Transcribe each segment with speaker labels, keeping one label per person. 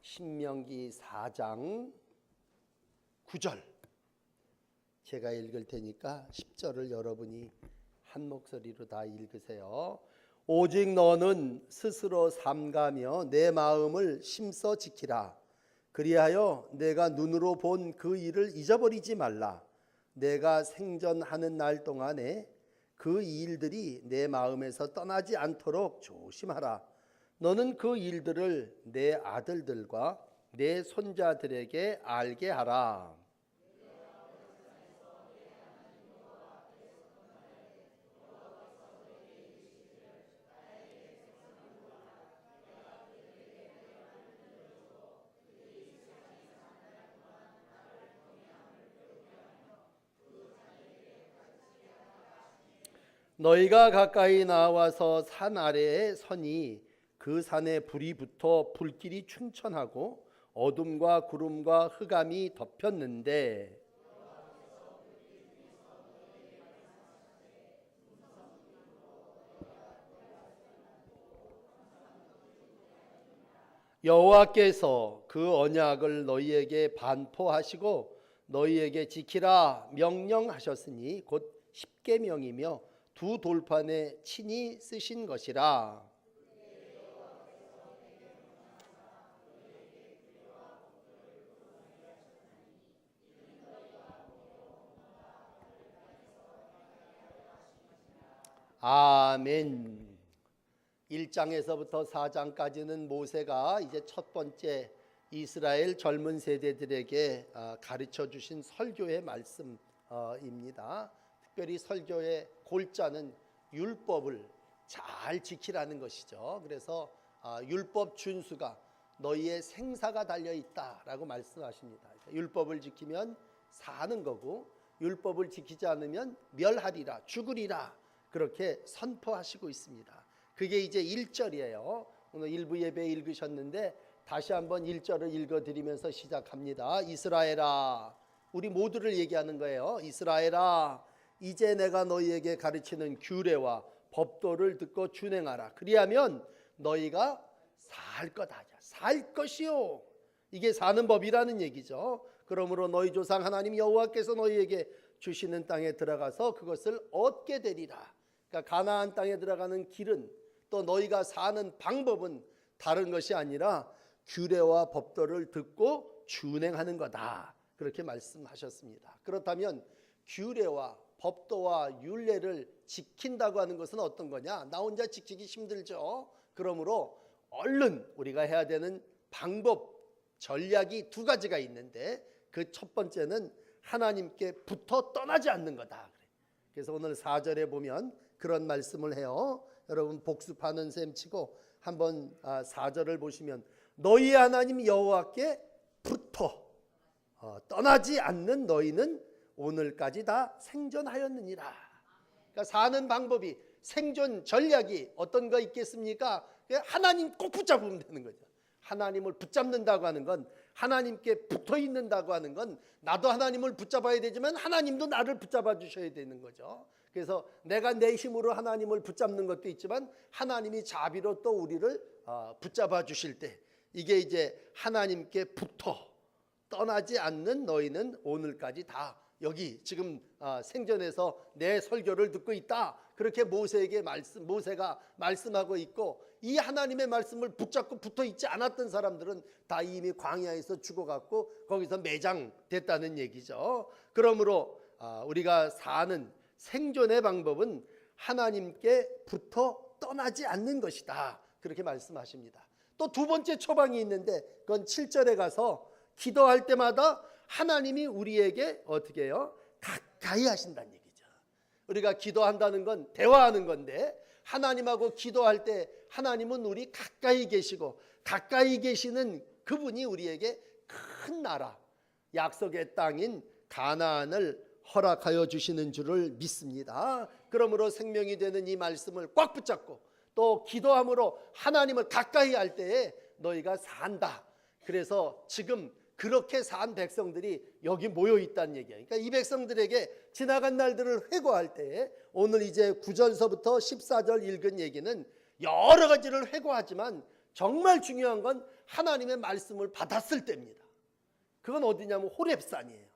Speaker 1: 신명기 4장 9절 제가 읽을 테니까 10절을 여러분이 한 목소리로 다 읽으세요. 오직 너는 스스로 삼가며 내 마음을 심써 지키라. 그리하여 내가 눈으로 본 그 일을 잊어버리지 말라. 내가 생전하는 날 동안에 그 일들이 내 마음에서 떠나지 않도록 조심하라. 너는 그 일들을 내 아들들과 내 손자들에게 알게 하라. 너희가 가까이 나와서 산 아래에 서니 그 산에 불이 붙어 불길이 충천하고 어둠과 구름과 흑암이 덮였는데 여호와께서 그 언약을 너희에게 반포하시고 너희에게 지키라 명령하셨으니 곧 십계명이며 두 돌판에 친히 쓰신 것이라. 아멘. 1장에서부터 4장까지는 모세가 이제 첫 번째 이스라엘 젊은 세대들에게 가르쳐 주신 설교의 말씀입니다. 특별히 설교의 골자는 율법을 잘 지키라는 것이죠. 그래서 율법 준수가 너희의 생사가 달려있다라고 말씀하십니다. 율법을 지키면 사는 거고 율법을 지키지 않으면 멸하리라, 죽으리라, 그렇게 선포하시고 있습니다. 그게 이제 1절이에요. 오늘 일부 예배 읽으셨는데 다시 한번 1절을 읽어드리면서 시작합니다. 이스라엘아, 우리 모두를 얘기하는 거예요. 이스라엘아, 이제 내가 너희에게 가르치는 규례와 법도를 듣고 준행하라. 그리하면 너희가 살 거다. 살 것이요. 이게 사는 법이라는 얘기죠. 그러므로 너희 조상 하나님 여호와께서 너희에게 주시는 땅에 들어가서 그것을 얻게 되리라. 그러니까 가나안 땅에 들어가는 길은 또 너희가 사는 방법은 다른 것이 아니라 규례와 법도를 듣고 준행하는 거다. 그렇게 말씀하셨습니다. 그렇다면 규례와 법도와 율례를 지킨다고 하는 것은 어떤 거냐? 나 혼자 지키기 힘들죠. 그러므로 얼른 우리가 해야 되는 방법, 전략이 두 가지가 있는데 그 첫 번째는 하나님께 붙어 떠나지 않는 거다. 그래서 오늘 4절에 보면 그런 말씀을 해요. 여러분 복습하는 셈 치고 한번 4절을 보시면 너희 하나님 여호와께 붙어 떠나지 않는 너희는 오늘까지 다 생존하였느니라. 그러니까 사는 방법이, 생존 전략이 어떤 거 있겠습니까? 하나님 꼭 붙잡으면 되는 거죠. 하나님을 붙잡는다고 하는 건, 하나님께 붙어 있는다고 하는 건 나도 하나님을 붙잡아야 되지만 하나님도 나를 붙잡아 주셔야 되는 거죠. 그래서 내가 내 힘으로 하나님을 붙잡는 것도 있지만 하나님이 자비로 또 우리를 붙잡아 주실 때, 이게 이제 하나님께 붙어 떠나지 않는 너희는 오늘까지 다 여기 지금 생전에서 내 설교를 듣고 있다. 그렇게 모세가 말씀하고 있고, 이 하나님의 말씀을 붙잡고 붙어 있지 않았던 사람들은 다 이미 광야에서 죽어갔고 거기서 매장됐다는 얘기죠. 그러므로 우리가 사는 생존의 방법은 하나님께 붙어 떠나지 않는 것이다. 그렇게 말씀하십니다. 또 두 번째 처방이 있는데 그건 7절에 가서 기도할 때마다 하나님이 우리에게 어떻게 해요? 가까이 하신다는 얘기죠. 우리가 기도한다는 건 대화하는 건데 하나님하고 기도할 때 하나님은 우리 가까이 계시고 가까이 계시는 그분이 우리에게 큰 나라, 약속의 땅인 가나안을 허락하여 주시는 줄을 믿습니다. 그러므로 생명이 되는 이 말씀을 꽉 붙잡고 또 기도함으로 하나님을 가까이 할 때에 너희가 산다. 그래서 지금 그렇게 산 백성들이 여기 모여 있다는 얘기예요. 그러니까 이 백성들에게 지나간 날들을 회고할 때 오늘 이제 9절서부터 14절 읽은 얘기는 여러 가지를 회고하지만 정말 중요한 건 하나님의 말씀을 받았을 때입니다. 그건 어디냐면 호렙산이에요.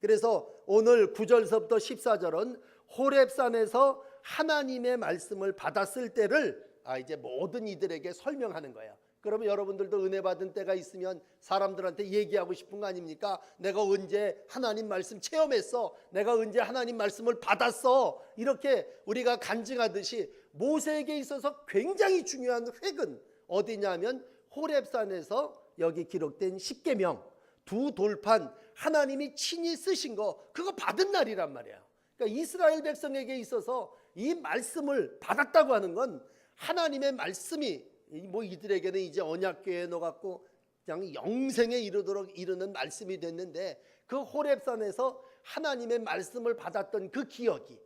Speaker 1: 그래서 오늘 9절서부터 14절은 호렙산에서 하나님의 말씀을 받았을 때를 이제 모든 이들에게 설명하는 거예요. 그러면 여러분들도 은혜 받은 때가 있으면 사람들한테 얘기하고 싶은 거 아닙니까? 내가 언제 하나님 말씀 체험했어? 내가 언제 하나님 말씀을 받았어? 이렇게 우리가 간증하듯이 모세에게 있어서 굉장히 중요한 획은 어디냐면 호렙산에서 여기 기록된 십계명, 두 돌판, 하나님이 친히 쓰신 거, 그거 받은 날이란 말이에요. 그러니까 이스라엘 백성에게 있어서 이 말씀을 받았다고 하는 건 하나님의 말씀이 뭐 이들에게는 이제 언약궤에 넣어갖고 그냥 영생에 이르도록 이르는 말씀이 됐는데, 그 호렙산에서 하나님의 말씀을 받았던 그 기억이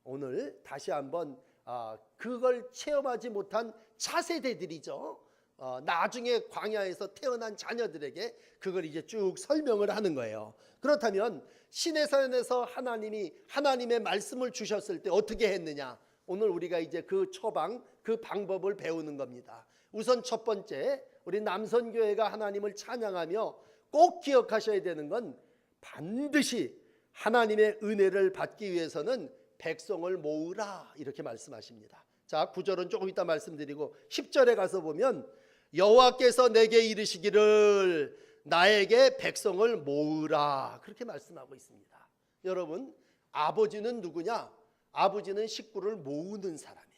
Speaker 1: 오늘 다시 한번 그걸 체험하지 못한 차세대들이죠. 나중에 광야에서 태어난 자녀들에게 그걸 이제 쭉 설명을 하는 거예요. 그렇다면 시내산에서 하나님이 하나님의 말씀을 주셨을 때 어떻게 했느냐? 오늘 우리가 이제 그 처방, 그 방법을 배우는 겁니다. 우선 첫 번째, 우리 남선교회가 하나님을 찬양하며 꼭 기억하셔야 되는 건 반드시 하나님의 은혜를 받기 위해서는 백성을 모으라, 이렇게 말씀하십니다. 자, 9절은 조금 이따 말씀드리고 10절에 가서 보면 여호와께서 내게 이르시기를 나에게 백성을 모으라, 그렇게 말씀하고 있습니다. 여러분, 아버지는 누구냐? 아버지는 식구를 모으는 사람이에요.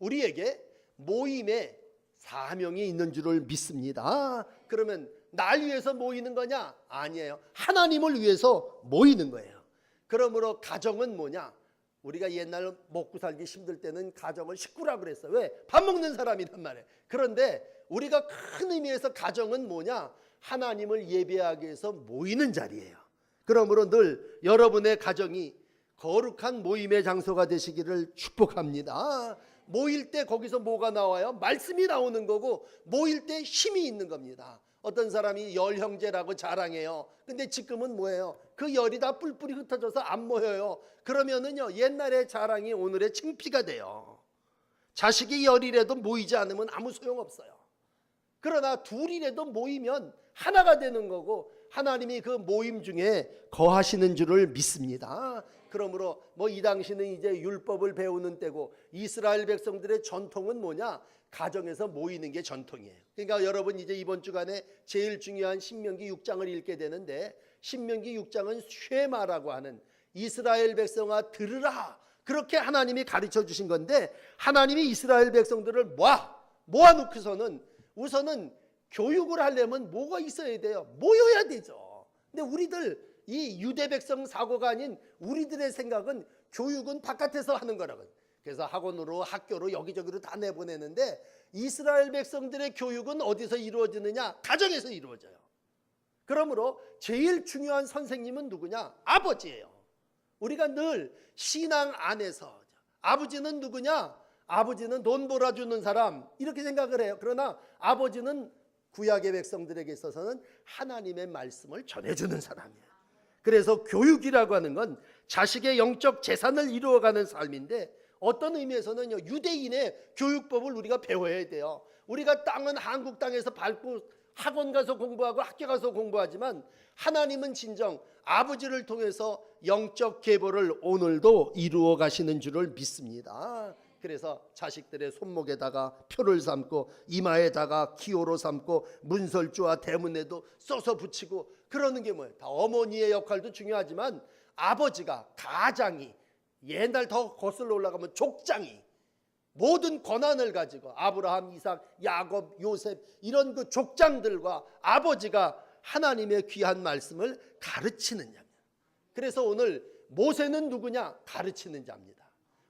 Speaker 1: 우리에게 모임에 사명이 있는 줄을 믿습니다. 그러면 날 위해서 모이는 거냐? 아니에요. 하나님을 위해서 모이는 거예요. 그러므로 가정은 뭐냐? 우리가 옛날 먹고 살기 힘들 때는 가정을 식구라고 그랬어요. 왜? 밥 먹는 사람이란 말이에요. 그런데 우리가 큰 의미에서 가정은 뭐냐? 하나님을 예배하기 위해서 모이는 자리예요. 그러므로 늘 여러분의 가정이 거룩한 모임의 장소가 되시기를 축복합니다. 모일 때 거기서 뭐가 나와요? 말씀이 나오는 거고, 모일 때 힘이 있는 겁니다. 어떤 사람이 열 형제라고 자랑해요. 근데 지금은 뭐예요? 그 열이 다 뿔뿔이 흩어져서 안 모여요. 그러면은요, 옛날의 자랑이 오늘의 창피가 돼요. 자식이 열이라도 모이지 않으면 아무 소용없어요. 그러나 둘이라도 모이면 하나가 되는 거고, 하나님이 그 모임 중에 거하시는 줄을 믿습니다. 그러므로 뭐 이 당시는 이제 율법을 배우는 때고, 이스라엘 백성들의 전통은 뭐냐? 가정에서 모이는 게 전통이에요. 그러니까 여러분 이제 이번 주간에 제일 중요한 신명기 6장을 읽게 되는데, 신명기 6장은 쉐마라고 하는 이스라엘 백성아 들으라, 그렇게 하나님이 가르쳐 주신 건데, 하나님이 이스라엘 백성들을 모아놓고서는 우선은 교육을 하려면 뭐가 있어야 돼요? 모여야 되죠. 근데 우리들 이 유대 백성 사고가 아닌 우리들의 생각은 교육은 바깥에서 하는 거라고. 그래서 학원으로, 학교로, 여기저기로 다 내보내는데, 이스라엘 백성들의 교육은 어디서 이루어지느냐? 가정에서 이루어져요. 그러므로 제일 중요한 선생님은 누구냐? 아버지예요. 우리가 늘 신앙 안에서 아버지는 누구냐? 아버지는 돈 벌어주는 사람, 이렇게 생각을 해요. 그러나 아버지는 구약의 백성들에게 있어서는 하나님의 말씀을 전해주는 사람이에요. 그래서 교육이라고 하는 건 자식의 영적 재산을 이루어가는 삶인데, 어떤 의미에서는요, 유대인의 교육법을 우리가 배워야 돼요. 우리가 땅은 한국 땅에서 밟고 학원 가서 공부하고 학교 가서 공부하지만, 하나님은 진정 아버지를 통해서 영적 계보를 오늘도 이루어 가시는 줄을 믿습니다. 그래서 자식들의 손목에다가 표를 삼고, 이마에다가 기호로 삼고, 문설주와 대문에도 써서 붙이고, 그러는 게 뭐예요? 다 어머니의 역할도 중요하지만, 아버지가, 가장이, 옛날 더 거슬러 올라가면 족장이 모든 권한을 가지고, 아브라함, 이삭, 야곱, 요셉, 이런 그 족장들과 아버지가 하나님의 귀한 말씀을 가르치는 자입니다. 그래서 오늘 모세는 누구냐? 가르치는 자입니다.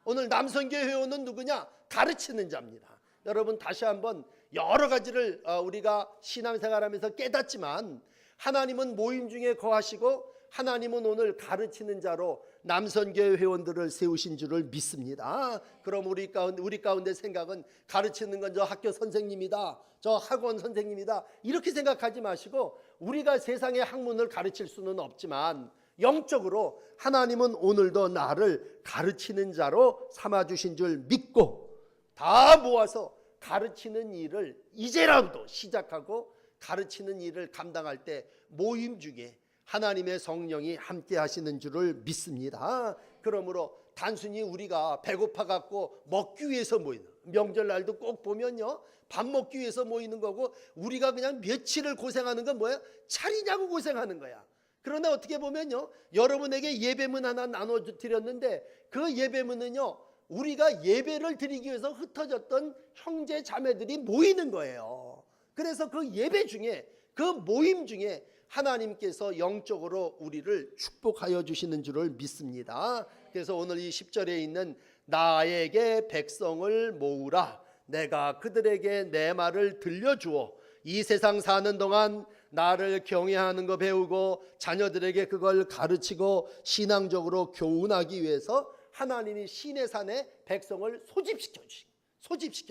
Speaker 1: 오늘 남선교회 회원은 누구냐? 가르치는 자입니다. 여러분, 다시 한번 여러 가지를 우리가 신앙생활하면서 깨닫지만, 하나님은 모임 중에 거하시고, 하나님은 오늘 가르치는 자로 남선교회 회원들을 세우신 줄을 믿습니다. 그럼 우리 가운데 생각은 가르치는 건 저 학교 선생님이다, 저 학원 선생님이다, 이렇게 생각하지 마시고, 우리가 세상의 학문을 가르칠 수는 없지만 영적으로 하나님은 오늘도 나를 가르치는 자로 삼아주신 줄 믿고, 다 모아서 가르치는 일을 이제라도 시작하고 가르치는 일을 감당할 때 모임 중에 하나님의 성령이 함께 하시는 줄을 믿습니다. 그러므로 단순히 우리가 배고파 갖고 먹기 위해서 모이는, 명절날도 꼭 보면요, 밥 먹기 위해서 모이는 거고, 우리가 그냥 며칠을 고생하는 건 뭐야? 차리냐고 고생하는 거야. 그러나 어떻게 보면요, 여러분에게 예배문 하나 나눠드렸는데 그 예배문은요, 우리가 예배를 드리기 위해서 흩어졌던 형제 자매들이 모이는 거예요. 그래서 그 예배 중에, 그 모임 중에 하나님께서 영적으로 우리를 축복하여 주시는 줄을 믿습니다. 그래서 오늘 이 10절에 있는 나에게 백성을 모으라, 내가 그들에게 내 말을 들려주어 이 세상 사는 동안 나를 경외하는 거 배우고 자녀들에게 그걸 가르치고 신앙적으로 교훈하기 위해서 하나님이 시내산에 백성을 소집시켜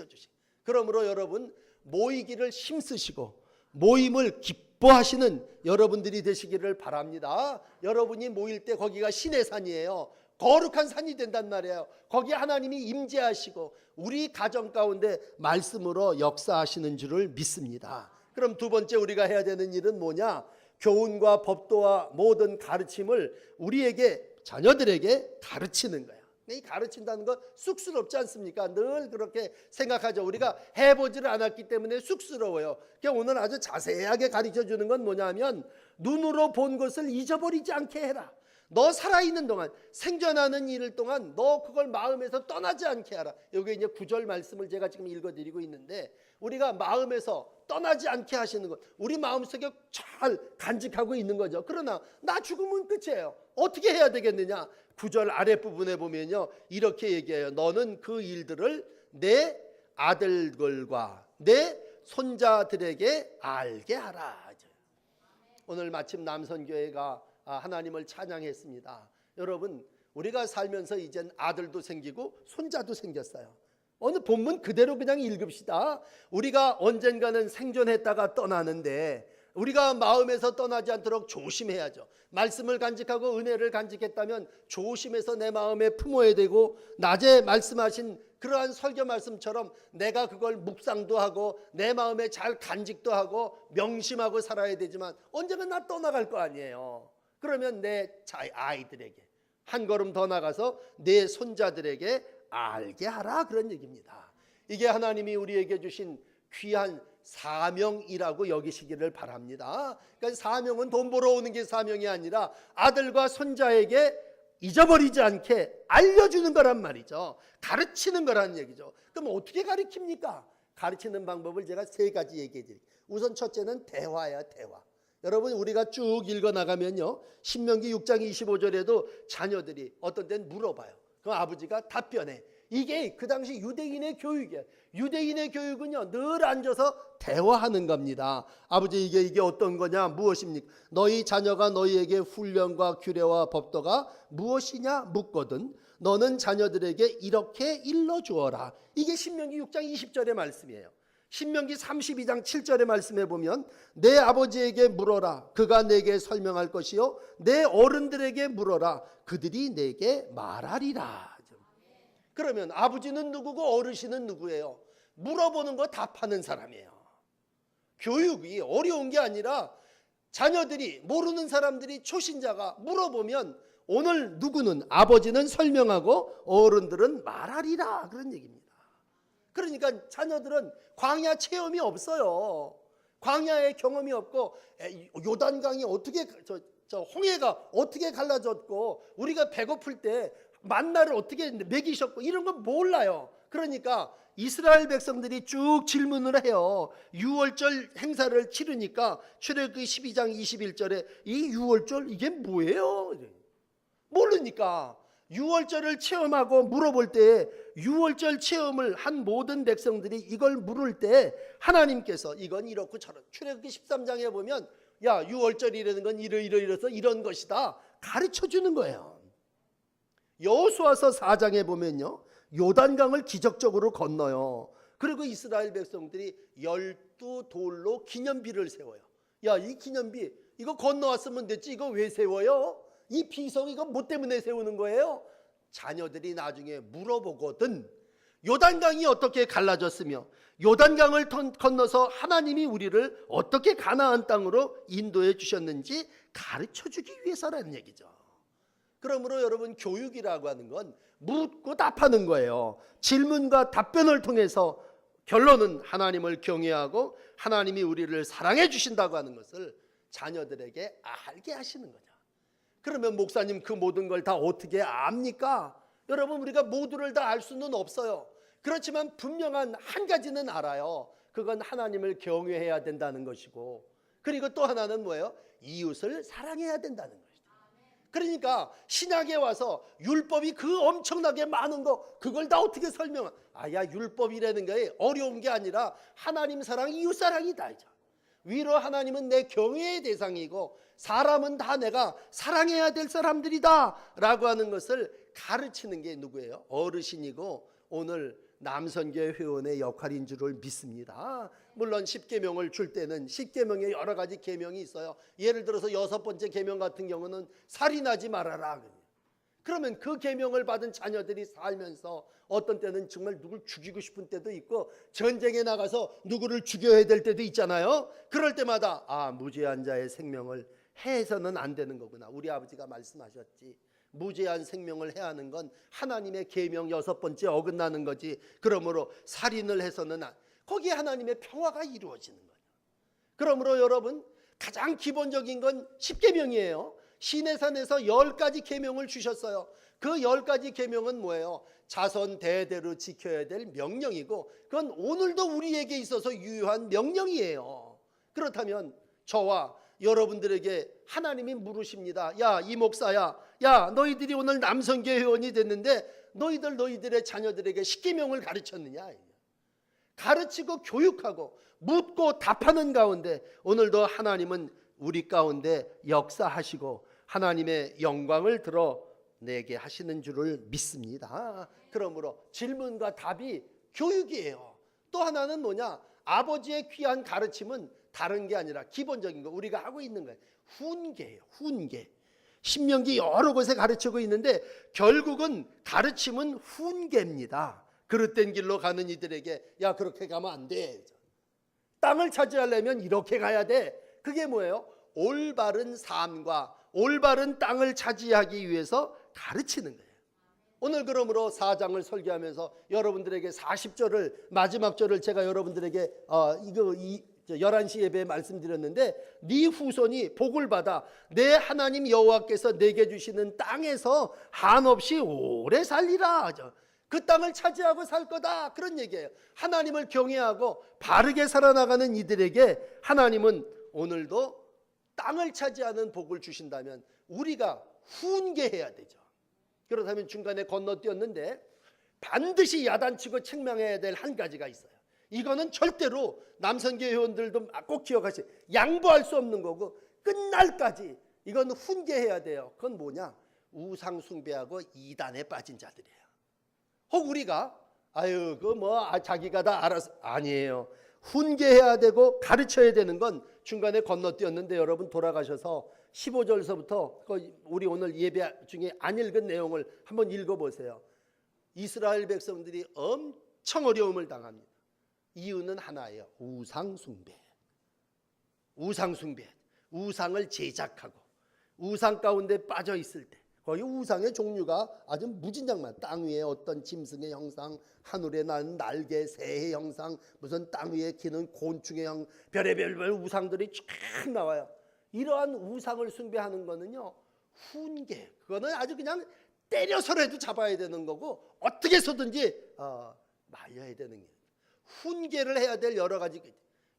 Speaker 1: 주시고, 그러므로 여러분 모이기를 힘쓰시고 모임을 기뻐하시는 여러분들이 되시기를 바랍니다. 여러분이 모일 때 거기가 시내산이에요. 거룩한 산이 된단 말이에요. 거기 하나님이 임재하시고 우리 가정 가운데 말씀으로 역사하시는 줄을 믿습니다. 그럼 두 번째 우리가 해야 되는 일은 뭐냐? 교훈과 법도와 모든 가르침을 우리에게, 자녀들에게 가르치는 거야. 이 가르친다는 거 쑥스럽지 않습니까? 늘 그렇게 생각하죠. 우리가 해보지를 않았기 때문에 쑥스러워요. 그러니까 오늘 아주 자세하게 가르쳐주는 건 뭐냐면, 눈으로 본 것을 잊어버리지 않게 해라. 너 살아있는 동안, 생존하는 일 동안 너 그걸 마음에서 떠나지 않게 하라. 여기 이제 9절 말씀을 제가 지금 읽어드리고 있는데, 우리가 마음에서 떠나지 않게 하시는 것, 우리 마음속에 잘 간직하고 있는 거죠. 그러나 나 죽으면 끝이에요. 어떻게 해야 되겠느냐? 9절 아랫부분에 보면요, 이렇게 얘기해요. 너는 그 일들을 내 아들들과 내 손자들에게 알게 하라. 오늘 마침 남선교회가 하나님을 찬양했습니다. 여러분, 우리가 살면서 이젠 아들도 생기고 손자도 생겼어요. 어느 본문 그대로 그냥 읽읍시다. 우리가 언젠가는 생존했다가 떠나는데 우리가 마음에서 떠나지 않도록 조심해야죠. 말씀을 간직하고 은혜를 간직했다면 조심해서 내 마음에 품어야 되고, 낮에 말씀하신 그러한 설교 말씀처럼 내가 그걸 묵상도 하고 내 마음에 잘 간직도 하고 명심하고 살아야 되지만, 언젠가 나 떠나갈 거 아니에요. 그러면 내 아이들에게, 한 걸음 더 나가서 내 손자들에게 알게 하라, 그런 얘기입니다. 이게 하나님이 우리에게 주신 귀한 사명이라고 여기시기를 바랍니다. 그러니까 사명은 돈 벌어오는 게 사명이 아니라 아들과 손자에게 잊어버리지 않게 알려주는 거란 말이죠. 가르치는 거란 얘기죠. 그럼 어떻게 가르칩니까? 가르치는 방법을 제가 세 가지 얘기해 드릴게요. 우선 첫째는 대화야, 대화. 여러분, 우리가 쭉 읽어나가면요, 신명기 6장 25절에도 자녀들이 어떤 때는 물어봐요. 그럼 아버지가 답변해. 이게 그 당시 유대인의 교육이에요. 유대인의 교육은요, 늘 앉아서 대화하는 겁니다. 아버지, 이게 어떤 거냐, 무엇입니까? 너희 자녀가 너희에게 훈련과 규례와 법도가 무엇이냐 묻거든 너는 자녀들에게 이렇게 일러주어라. 이게 신명기 6장 20절의 말씀이에요. 신명기 32장 7절의 말씀에 보면 내 아버지에게 물어라, 그가 내게 설명할 것이요 내 어른들에게 물어라, 그들이 내게 말하리라. 그러면 아버지는 누구고 어르신은 누구예요? 물어보는 거 답하는 사람이에요. 교육이 어려운 게 아니라 자녀들이, 모르는 사람들이, 초신자가 물어보면 오늘 누구는, 아버지는 설명하고 어른들은 말하리라, 그런 얘기입니다. 그러니까 자녀들은 광야 체험이 없어요. 광야의 경험이 없고, 요단강이 어떻게, 홍해가 어떻게 갈라졌고, 우리가 배고플 때 만나를 어떻게 먹이셨고, 이런 건 몰라요. 그러니까 이스라엘 백성들이 쭉 질문을 해요. 유월절 행사를 치르니까 출애굽기 12장 21절에 이 유월절 이게 뭐예요? 모르니까 유월절을 체험하고 물어볼 때, 유월절 체험을 한 모든 백성들이 이걸 물을 때 하나님께서 이건 이렇고 저렇고, 출애굽기 13장에 보면 야, 유월절이라는 건 이러이러서 이런 것이다 가르쳐 주는 거예요. 여호수아서 4장에 보면요, 요단강을 기적적으로 건너요. 그리고 이스라엘 백성들이 12돌로 기념비를 세워요. 야, 이 기념비 이거 건너왔으면 됐지, 이거 왜 세워요? 이 비석 이거 뭐 때문에 세우는 거예요? 자녀들이 나중에 물어보거든. 요단강이 어떻게 갈라졌으며 요단강을 건너서 하나님이 우리를 어떻게 가나안 땅으로 인도해 주셨는지 가르쳐 주기 위해서라는 얘기죠. 그러므로 여러분, 교육이라고 하는 건 묻고 답하는 거예요. 질문과 답변을 통해서 결론은 하나님을 경외하고 하나님이 우리를 사랑해 주신다고 하는 것을 자녀들에게 알게 하시는 거죠. 그러면 목사님, 그 모든 걸 다 어떻게 압니까? 여러분, 우리가 모두를 다 알 수는 없어요. 그렇지만 분명한 한 가지는 알아요. 그건 하나님을 경외해야 된다는 것이고, 그리고 또 하나는 뭐예요? 이웃을 사랑해야 된다는 것이죠. 그러니까 신약에 와서 율법이 그 엄청나게 많은 거, 그걸 다 어떻게 야, 율법이라는 게 어려운 게 아니라 하나님 사랑, 이웃 사랑이다 이죠. 위로 하나님은 내 경외의 대상이고 사람은 다 내가 사랑해야 될 사람들이다 라고 하는 것을 가르치는 게 누구예요? 어르신이고 오늘 남선교회 회원의 역할인 줄을 믿습니다. 물론 10계명을 줄 때는 10계명에 여러 가지 계명이 있어요. 예를 들어서 6번째 계명 같은 경우는 살인하지 말아라. 그러면 그 계명을 받은 자녀들이 살면서 어떤 때는 정말 누굴 죽이고 싶은 때도 있고 전쟁에 나가서 누구를 죽여야 될 때도 있잖아요. 그럴 때마다 무죄한 자의 생명을 해서는 안 되는 거구나. 우리 아버지가 말씀하셨지. 무죄한 생명을 해하는 건 하나님의 계명 6번째 어긋나는 거지. 그러므로 살인을 해서는 거기에 하나님의 평화가 이루어지는 거예요. 그러므로 여러분, 가장 기본적인 건 10계명이에요. 시내산에서 10가지 계명을 주셨어요. 그 10가지 계명은 뭐예요? 자손 대대로 지켜야 될 명령이고 그건 오늘도 우리에게 있어서 유효한 명령이에요. 그렇다면 저와 여러분들에게 하나님이 물으십니다. 야, 이 목사야, 야, 너희들이 오늘 남선교회 회원이 됐는데 너희들의 자녀들에게 10계명을 가르쳤느냐? 가르치고 교육하고 묻고 답하는 가운데 오늘도 하나님은 우리 가운데 역사하시고 하나님의 영광을 드러내게 하시는 줄을 믿습니다. 그러므로 질문과 답이 교육이에요. 또 하나는 뭐냐? 아버지의 귀한 가르침은 다른 게 아니라 기본적인 거 우리가 하고 있는 거예요. 훈계예요. 훈계. 신명기 여러 곳에 가르치고 있는데 결국은 가르침은 훈계입니다. 그릇된 길로 가는 이들에게 야, 그렇게 가면 안 돼. 땅을 차지하려면 이렇게 가야 돼. 그게 뭐예요? 올바른 삶과 올바른 땅을 차지하기 위해서 가르치는 거예요. 오늘 그러므로 4장을 설교하면서 여러분들에게 40절을 마지막 절을 제가 여러분들에게 11시 예배에 말씀드렸는데 네 후손이 복을 받아 내 하나님 여호와께서 내게 주시는 땅에서 한없이 오래 살리라. 그 땅을 차지하고 살 거다, 그런 얘기예요. 하나님을 경외하고 바르게 살아나가는 이들에게 하나님은 오늘도 땅을 차지하는 복을 주신다면 우리가 훈계해야 되죠. 그렇다면 중간에 건너뛰었는데 반드시 야단치고 책망해야 될 한 가지가 있어요. 이거는 절대로 남선교 회원들도 꼭 기억하세요. 양보할 수 없는 거고 끝날까지 이건 훈계해야 돼요. 그건 뭐냐? 우상 숭배하고 이단에 빠진 자들이에요. 혹 우리가 자기가 다 알아서, 아니에요. 훈계해야 되고 가르쳐야 되는 건 중간에 건너뛰었는데 여러분 돌아가셔서 15절서부터 우리 오늘 예배 중에 안 읽은 내용을 한번 읽어보세요. 이스라엘 백성들이 엄청 어려움을 당합니다. 이유는 하나예요. 우상 숭배. 우상 숭배. 우상을 제작하고 우상 가운데 빠져 있을 때 거기 우상의 종류가 아주 무진장만, 땅 위에 어떤 짐승의 형상, 하늘에 나는 날개, 새의 형상, 무슨 땅 위에 기는 곤충의 형, 별의별 우상들이 쫙 나와요. 이러한 우상을 숭배하는 거는요, 훈계. 그거는 아주 그냥 때려서라도 잡아야 되는 거고 어떻게 해서든지 말려야 되는 게, 훈계를 해야 될 여러 가지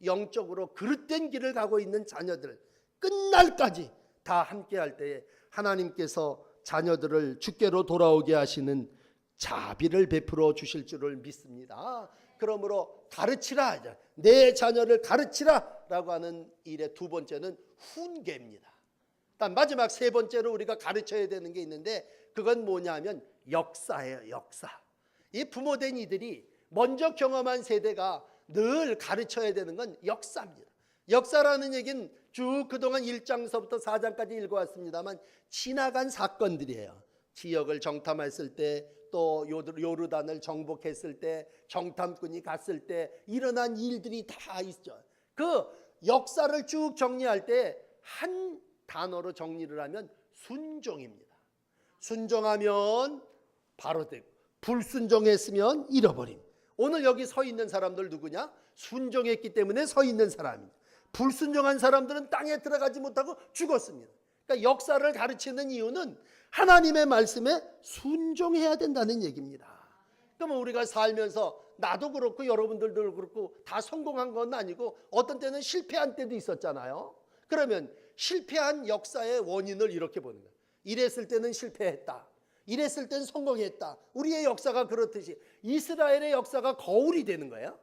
Speaker 1: 영적으로 그릇된 길을 가고 있는 자녀들 끝날까지 다 함께 할 때에 하나님께서 자녀들을 주께로 돌아오게 하시는 자비를 베풀어 주실 줄을 믿습니다. 그러므로 가르치라, 내 자녀를 가르치라 라고 하는 일의 두 번째는 훈계입니다. 마지막 세 번째로 우리가 가르쳐야 되는 게 있는데 그건 뭐냐면 역사예요. 역사. 이 부모된 이들이 먼저 경험한 세대가 늘 가르쳐야 되는 건 역사입니다. 역사라는 얘기는 쭉 그동안 1장서부터 4장까지 읽어왔습니다만 지나간 사건들이에요. 지역을 정탐했을 때, 또 요르단을 정복했을 때, 정탐꾼이 갔을 때 일어난 일들이 다 있죠. 그 역사를 쭉 정리할 때 한 단어로 정리를 하면 순종입니다. 순종하면 바로 되고, 불순종했으면 잃어버림. 오늘 여기 서 있는 사람들 누구냐? 순종했기 때문에 서 있는 사람입니다. 불순종한 사람들은 땅에 들어가지 못하고 죽었습니다. 그러니까 역사를 가르치는 이유는 하나님의 말씀에 순종해야 된다는 얘기입니다. 그러면 우리가 살면서 나도 그렇고 여러분들도 그렇고 다 성공한 건 아니고 어떤 때는 실패한 때도 있었잖아요. 그러면 실패한 역사의 원인을 이렇게 보는 거예요. 이랬을 때는 실패했다, 이랬을 땐 성공했다. 우리의 역사가 그렇듯이 이스라엘의 역사가 거울이 되는 거예요.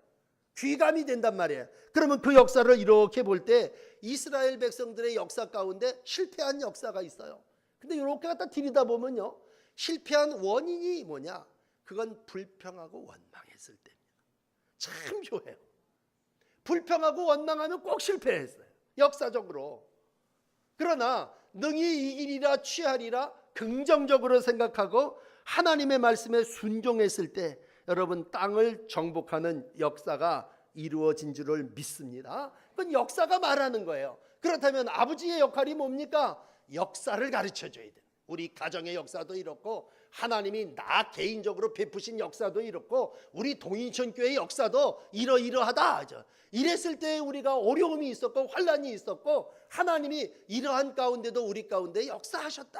Speaker 1: 귀감이 된단 말이에요. 그러면 그 역사를 이렇게 볼 때 이스라엘 백성들의 역사 가운데 실패한 역사가 있어요. 근데 이렇게 갖다 들여다보면요, 실패한 원인이 뭐냐? 그건 불평하고 원망했을 때입니다. 참 묘해요. 불평하고 원망하면 꼭 실패했어요, 역사적으로. 그러나 능히 이기리라 취하리라 긍정적으로 생각하고 하나님의 말씀에 순종했을 때 여러분, 땅을 정복하는 역사가 이루어진 줄을 믿습니다. 그건 역사가 말하는 거예요. 그렇다면 아버지의 역할이 뭡니까? 역사를 가르쳐줘야 돼. 우리 가정의 역사도 이렇고, 하나님이 나 개인적으로 베푸신 역사도 이렇고, 우리 동인천교회의 역사도 이러이러하다. 이랬을 때 우리가 어려움이 있었고 환난이 있었고, 하나님이 이러한 가운데도 우리 가운데 역사하셨다.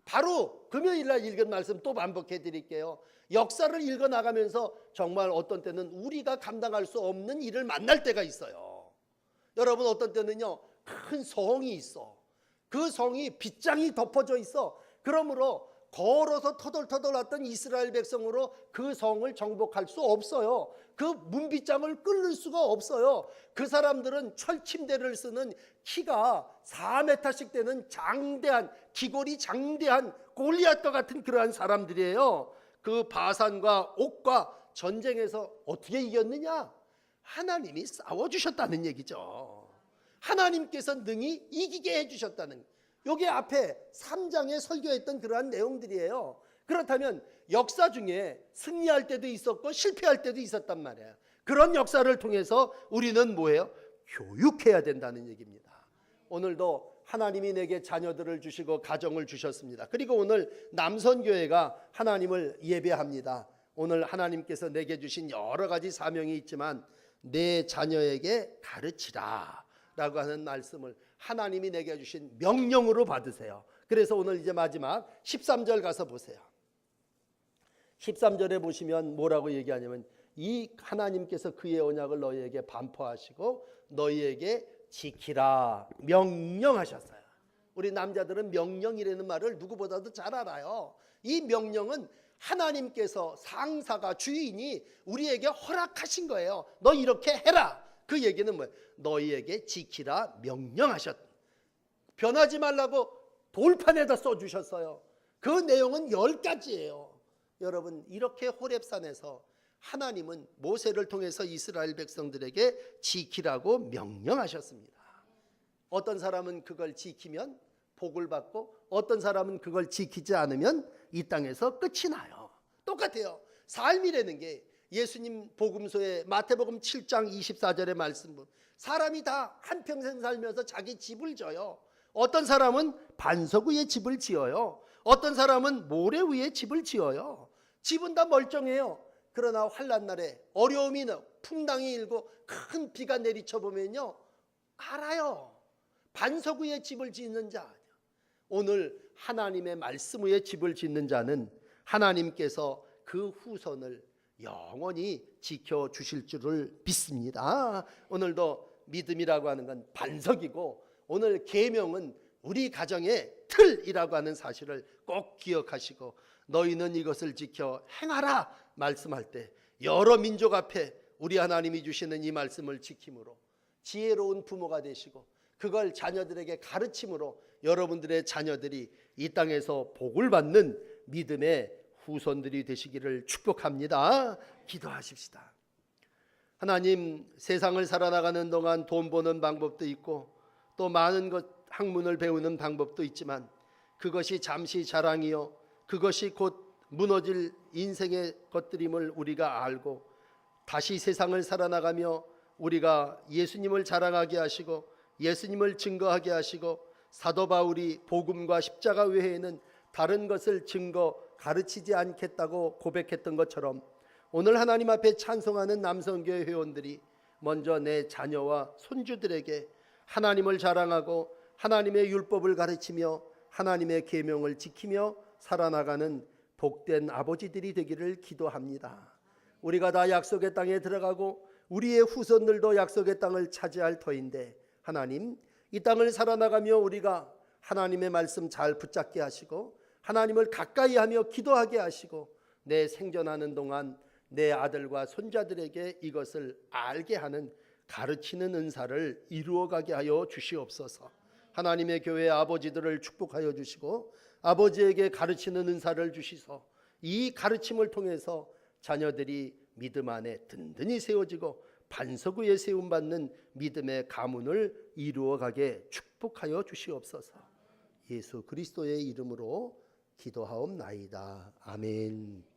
Speaker 1: 바로 금요일날 읽은 말씀 또 반복해 드릴게요. 역사를 읽어 나가면서 정말 어떤 때는 우리가 감당할 수 없는 일을 만날 때가 있어요. 여러분, 어떤 때는요, 큰 성이 있어. 그 성이 빗장이 덮어져 있어. 그러므로 걸어서 터덜터덜 왔던 이스라엘 백성으로 그 성을 정복할 수 없어요. 그 문빗장을 끓을 수가 없어요. 그 사람들은 철침대를 쓰는 키가 4m씩 되는 장대한, 기골이 장대한 골리앗과 같은 그러한 사람들이에요. 그 바산과 옥과 전쟁에서 어떻게 이겼느냐? 하나님이 싸워주셨다는 얘기죠. 하나님께서 능히 이기게 해주셨다는, 여기 앞에 3장에 설교했던 그러한 내용들이에요. 그렇다면 역사 중에 승리할 때도 있었고 실패할 때도 있었단 말이에요. 그런 역사를 통해서 우리는 뭐예요? 교육해야 된다는 얘기입니다. 오늘도 하나님이 내게 자녀들을 주시고 가정을 주셨습니다. 그리고 오늘 남선교회가 하나님을 예배합니다. 오늘 하나님께서 내게 주신 여러 가지 사명이 있지만 내 자녀에게 가르치라 라고 하는 말씀을 하나님이 내게 주신 명령으로 받으세요. 그래서 오늘 이제 마지막 13절 가서 보세요. 13절에 보시면 뭐라고 얘기하냐면, 이 하나님께서 그의 언약을 너희에게 반포하시고 너희에게 지키라 명령하셨어요. 우리 남자들은 명령이라는 말을 누구보다도 잘 알아요. 이 명령은 하나님께서, 상사가, 주인이 우리에게 허락하신 거예요. 너 이렇게 해라. 그 얘기는 뭐예요? 너희에게 지키라 명령하셨다. 변하지 말라고 돌판에다 써주셨어요. 그 내용은 10가지예요. 여러분, 이렇게 호렙산에서 하나님은 모세를 통해서 이스라엘 백성들에게 지키라고 명령하셨습니다. 어떤 사람은 그걸 지키면 복을 받고, 어떤 사람은 그걸 지키지 않으면 이 땅에서 끝이 나요. 똑같아요. 삶이라는 게 예수님 복음서에 마태복음 7장 24절의 말씀, 사람이 다 한평생 살면서 자기 집을 져요. 어떤 사람은 반석 위에 집을 지어요. 어떤 사람은 모래 위에 집을 지어요. 집은 다 멀쩡해요. 그러나 환난 날에 어려움이 풍랑이 일고 큰 비가 내리쳐 보면요, 알아요. 반석 위에 집을 짓는 자, 오늘 하나님의 말씀 위에 집을 짓는 자는 하나님께서 그 후손을 영원히 지켜주실 줄을 믿습니다. 오늘도 믿음이라고 하는 건 반석이고, 오늘 계명은 우리 가정의 틀이라고 하는 사실을 꼭 기억하시고, 너희는 이것을 지켜 행하라 말씀할 때 여러 민족 앞에 우리 하나님이 주시는 이 말씀을 지킴으로 지혜로운 부모가 되시고, 그걸 자녀들에게 가르침으로 여러분들의 자녀들이 이 땅에서 복을 받는 믿음의 후손들이 되시기를 축복합니다. 기도하십시다. 하나님, 세상을 살아나가는 동안 돈 버는 방법도 있고 또 많은 학문을 배우는 방법도 있지만 그것이 잠시 자랑이요, 그것이 곧 무너질 인생의 것들임을 우리가 알고 다시 세상을 살아나가며 우리가 예수님을 자랑하게 하시고 예수님을 증거하게 하시고 사도 바울이 복음과 십자가 외에는 다른 것을 증거 가르치지 않겠다고 고백했던 것처럼 오늘 하나님 앞에 찬송하는 남성교회 회원들이 먼저 내 자녀와 손주들에게 하나님을 자랑하고 하나님의 율법을 가르치며 하나님의 계명을 지키며 살아나가는 복된 아버지들이 되기를 기도합니다. 우리가 다 약속의 땅에 들어가고 우리의 후손들도 약속의 땅을 차지할 터인데 하나님, 이 땅을 살아나가며 우리가 하나님의 말씀 잘 붙잡게 하시고 하나님을 가까이 하며 기도하게 하시고 내 생존하는 동안 내 아들과 손자들에게 이것을 알게 하는 가르치는 은사를 이루어가게 하여 주시옵소서. 하나님의 교회 아버지들을 축복하여 주시고 아버지에게 가르치는 은사를 주시소. 이 가르침을 통해서 자녀들이 믿음 안에 든든히 세워지고 반석 위에 세움받는 믿음의 가문을 이루어가게 축복하여 주시옵소서. 예수 그리스도의 이름으로 기도하옵나이다. 아멘.